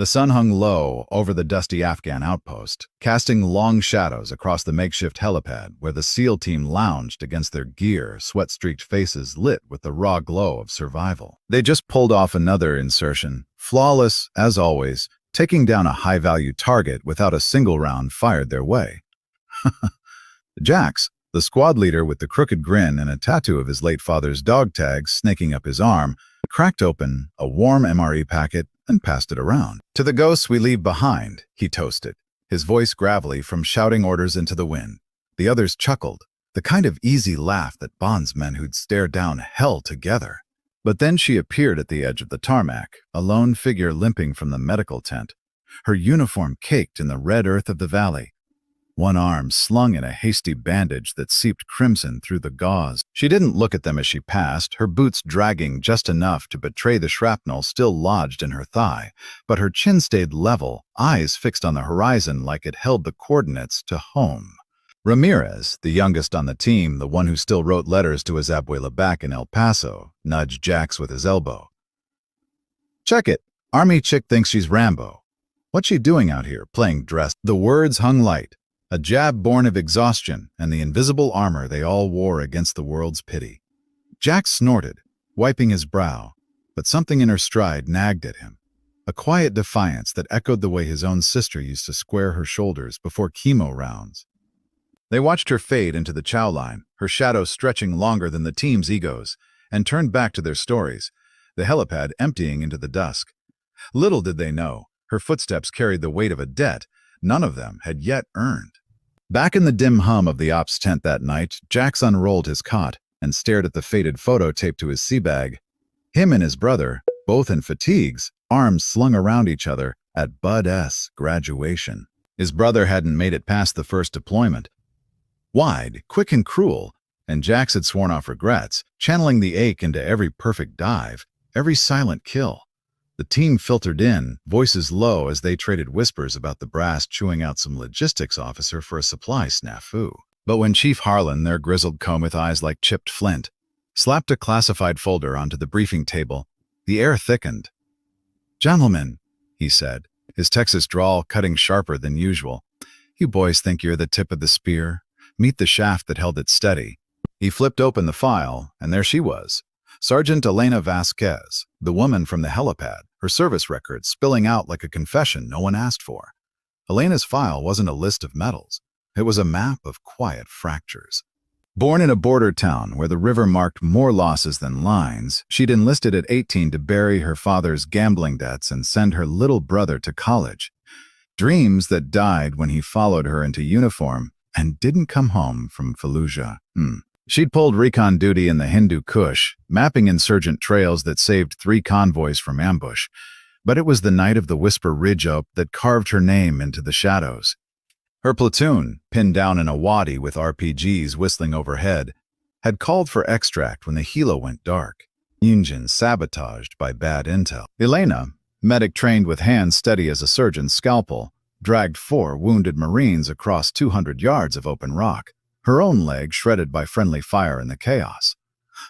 The sun hung low over the dusty Afghan outpost, casting long shadows across the makeshift helipad where the SEAL team lounged against their gear, sweat-streaked faces lit with the raw glow of survival. They just pulled off another insertion, flawless as always, taking down a high-value target without a single round fired their way. Jax, the squad leader with the crooked grin and a tattoo of his late father's dog tag snaking up his arm, cracked open a warm MRE packet and passed it around. "To the ghosts we leave behind," he toasted, his voice gravelly from shouting orders into the wind. The others chuckled, the kind of easy laugh that bonds men who'd stare down hell together. But then she appeared at the edge of the tarmac, a lone figure limping from the medical tent, her uniform caked in the red earth of the valley, one arm slung in a hasty bandage that seeped crimson through the gauze. She didn't look at them as she passed, her boots dragging just enough to betray the shrapnel still lodged in her thigh, but her chin stayed level, eyes fixed on the horizon like it held the coordinates to home. Ramirez, the youngest on the team, the one who still wrote letters to his abuela back in El Paso, nudged Jax with his elbow. "Check it. Army chick thinks she's Rambo. What's she doing out here, playing dressed?" The words hung light, a jab born of exhaustion and the invisible armor they all wore against the world's pity. Jax snorted, wiping his brow, but something in her stride nagged at him, a quiet defiance that echoed the way his own sister used to square her shoulders before chemo rounds. They watched her fade into the chow line, her shadow stretching longer than the team's egos, and turned back to their stories, the helipad emptying into the dusk. Little did they know, her footsteps carried the weight of a debt none of them had yet earned. Back in the dim hum of the ops tent that night, Jax unrolled his cot and stared at the faded photo taped to his sea bag. Him and his brother, both in fatigues, arms slung around each other at Bud S. graduation. His brother hadn't made it past the first deployment. Wide, quick and cruel, and Jax had sworn off regrets, channeling the ache into every perfect dive, every silent kill. The team filtered in, voices low as they traded whispers about the brass chewing out some logistics officer for a supply snafu. But when Chief Harlan, their grizzled comb with eyes like chipped flint, slapped a classified folder onto the briefing table, the air thickened. "Gentlemen," he said, his Texas drawl cutting sharper than usual, "you boys think you're the tip of the spear? Meet the shaft that held it steady." He flipped open the file, and there she was, Sergeant Elena Vasquez, the woman from the helipad, her service record spilling out like a confession no one asked for. Elena's file wasn't a list of medals. It was a map of quiet fractures. Born in a border town where the river marked more losses than lines, she'd enlisted at 18 to bury her father's gambling debts and send her little brother to college. Dreams that died when he followed her into uniform and didn't come home from Fallujah. She'd pulled recon duty in the Hindu Kush, mapping insurgent trails that saved 3 convoys from ambush. But it was the night of the Whisper Ridge Ope that carved her name into the shadows. Her platoon, pinned down in a wadi with RPGs whistling overhead, had called for extract when the helo went dark, engine sabotaged by bad intel. Elena, medic trained with hands steady as a surgeon's scalpel, dragged 4 wounded Marines across 200 yards of open rock, her own leg shredded by friendly fire in the chaos.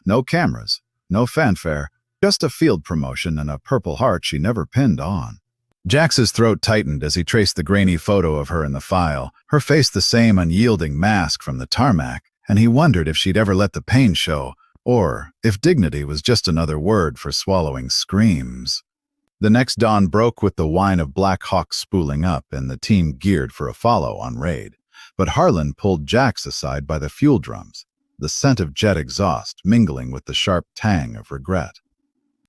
No cameras, no fanfare, just a field promotion and a Purple Heart she never pinned on. Jax's throat tightened as he traced the grainy photo of her in the file, her face the same unyielding mask from the tarmac, and he wondered if she'd ever let the pain show, or if dignity was just another word for swallowing screams. The next dawn broke with the whine of Black Hawk spooling up and the team geared for a follow on raid. But Harlan pulled Jax aside by the fuel drums, the scent of jet exhaust mingling with the sharp tang of regret.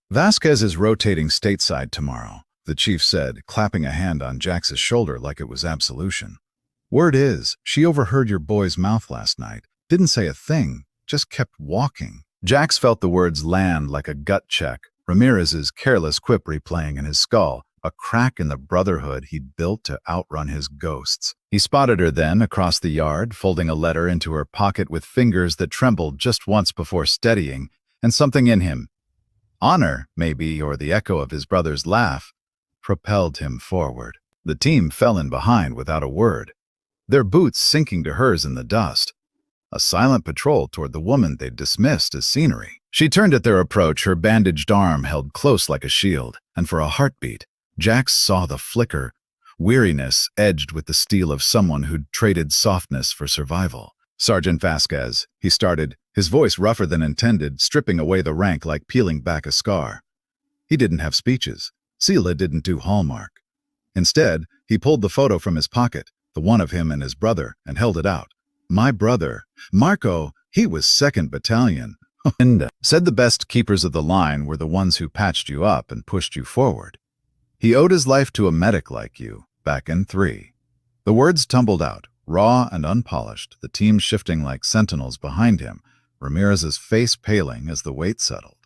"Vasquez is rotating stateside tomorrow," the chief said, clapping a hand on Jax's shoulder like it was absolution. "Word is, she overheard your boy's mouth last night, didn't say a thing, just kept walking." Jax felt the words land like a gut check, Ramirez's careless quip replaying in his skull, a crack in the brotherhood he'd built to outrun his ghosts. He spotted her then across the yard, folding a letter into her pocket with fingers that trembled just once before steadying, and something in him, honor, maybe, or the echo of his brother's laugh, propelled him forward. The team fell in behind without a word, their boots sinking to hers in the dust. A silent patrol toward the woman they'd dismissed as scenery. She turned at their approach, her bandaged arm held close like a shield, and for a heartbeat, Jax saw the flicker, weariness edged with the steel of someone who'd traded softness for survival. "Sergeant Vasquez," he started, his voice rougher than intended, stripping away the rank like peeling back a scar. He didn't have speeches. Sela didn't do Hallmark. Instead, he pulled the photo from his pocket, the one of him and his brother, and held it out. "My brother, Marco, he was 2nd Battalion. And said the best keepers of the line were the ones who patched you up and pushed you forward. He owed his life to a medic like you, back in 3. The words tumbled out, raw and unpolished, the team shifting like sentinels behind him, Ramirez's face paling as the weight settled.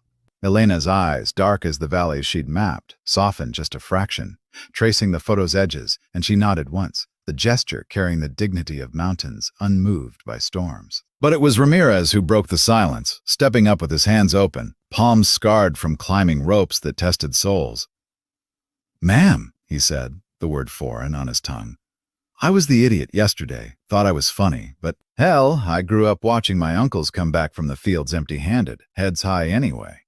Elena's eyes, dark as the valleys she'd mapped, softened just a fraction, tracing the photo's edges, and she nodded once, the gesture carrying the dignity of mountains unmoved by storms. But it was Ramirez who broke the silence, stepping up with his hands open, palms scarred from climbing ropes that tested souls. "Ma'am," he said, the word foreign on his tongue. "I was the idiot yesterday, thought I was funny, but hell, I grew up watching my uncles come back from the fields empty-handed, heads high anyway.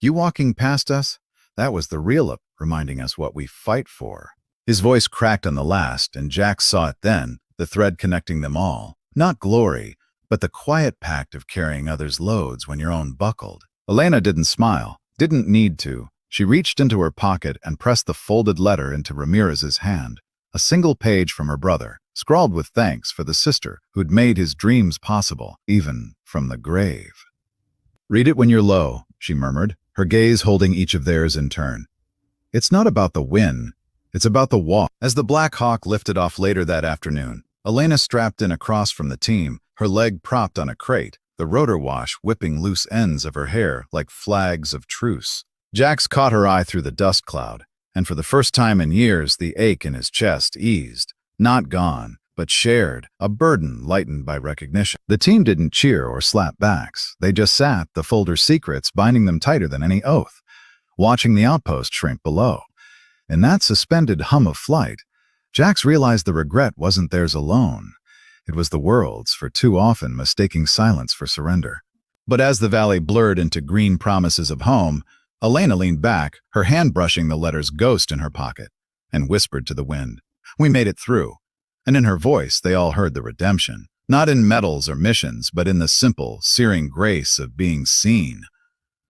You walking past us, that was the real up, reminding us what we fight for." His voice cracked on the last, and Jax saw it then, the thread connecting them all. Not glory, but the quiet pact of carrying others' loads when your own buckled. Elena didn't smile, didn't need to. She reached into her pocket and pressed the folded letter into Ramirez's hand. A single page from her brother, scrawled with thanks for the sister who'd made his dreams possible, even from the grave. "Read it when you're low," she murmured, her gaze holding each of theirs in turn. "It's not about the win. It's about the walk." As the Black Hawk lifted off later that afternoon, Elena strapped in across from the team, her leg propped on a crate, the rotor wash whipping loose ends of her hair like flags of truce. Jax caught her eye through the dust cloud, and for the first time in years the ache in his chest eased. Not gone, but shared, a burden lightened by recognition. The team didn't cheer or slap backs. They just sat, the folder's secrets binding them tighter than any oath, watching the outpost shrink below. In that suspended hum of flight, Jax realized the regret wasn't theirs alone. It was the world's, for too often mistaking silence for surrender. But as the valley blurred into green promises of home, Elena leaned back, her hand brushing the letter's ghost in her pocket, and whispered to the wind, "We made it through." And in her voice they all heard the redemption, not in medals or missions, but in the simple, searing grace of being seen.